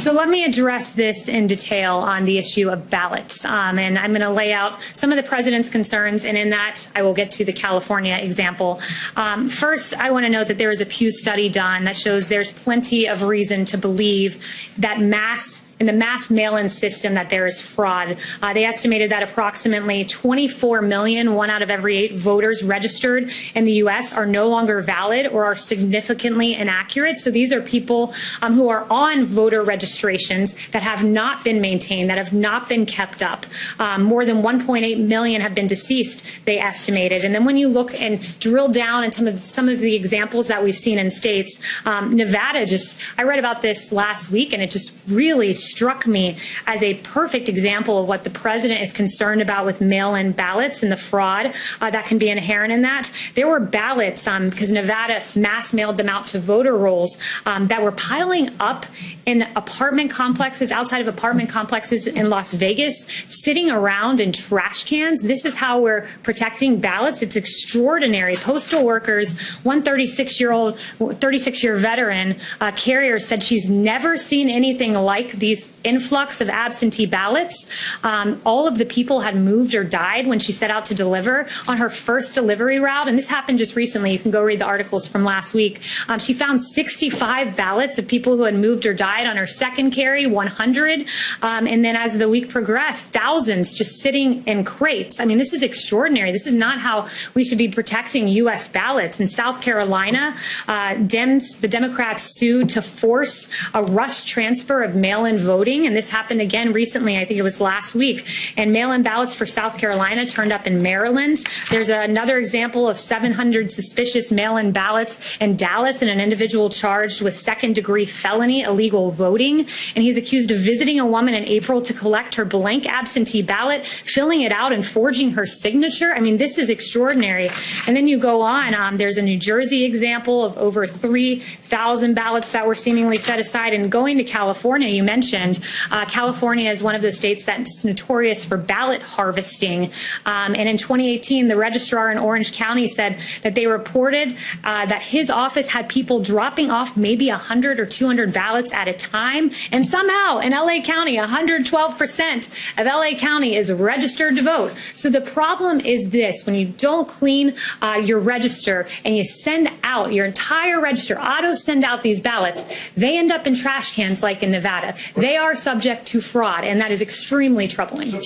So let me address this in detail on the issue of ballots. And I'm going to lay out some of the president's concerns, and in that I will get to the California example. First, I want to note that there is a Pew study done that shows there's plenty of reason to believe that in the mass mail-in system that there is fraud. They estimated that approximately 24 million, 1 out of every 8 voters registered in the U.S. are no longer valid or are significantly inaccurate. So these are people who are on voter registrations that have not been maintained, that have not been kept up. More than 1.8 million have been deceased, they estimated. And then when you look and drill down into some of the examples that we've seen in states, Nevada I read about this last week, and it just really struck me as a perfect example of what the president is concerned about with mail-in ballots and the fraud that can be inherent in that. There were ballots, because Nevada mass mailed them out to voter rolls, that were piling up in apartment complexes, outside of apartment complexes in Las Vegas, sitting around in trash cans. This is how we're protecting ballots. It's extraordinary. Postal workers, one 36-year veteran carrier said she's never seen anything like these influx of absentee ballots. All of the people had moved or died when she set out to deliver on her first delivery route. And this happened just recently. You can go read the articles from last week. She found 65 ballots of people who had moved or died on her second carry, 100. And then as the week progressed, thousands just sitting in crates. I mean, this is extraordinary. This is not how we should be protecting U.S. ballots. In South Carolina, the Democrats sued to force a rush transfer of mail-in voting, and this happened again recently. I think it was last week. And mail-in ballots for South Carolina turned up in Maryland. There's another example of 700 suspicious mail-in ballots in Dallas, and an individual charged with second-degree felony illegal voting. And he's accused of visiting a woman in April to collect her blank absentee ballot, filling it out, and forging her signature. I mean, this is extraordinary. And then you go on. There's a New Jersey example of over 3,000 ballots that were seemingly set aside. And going to California, you mentioned California is one of those states that's notorious for ballot harvesting. And in 2018, the registrar in Orange County said that they reported that his office had people dropping off maybe 100 or 200 ballots at a time. And somehow in LA County, 112% of LA County is registered to vote. So the problem is this: when you don't clean your register and you send out your entire register, auto send out these ballots, they end up in trash cans like in Nevada. They are subject to fraud, and that is extremely troubling.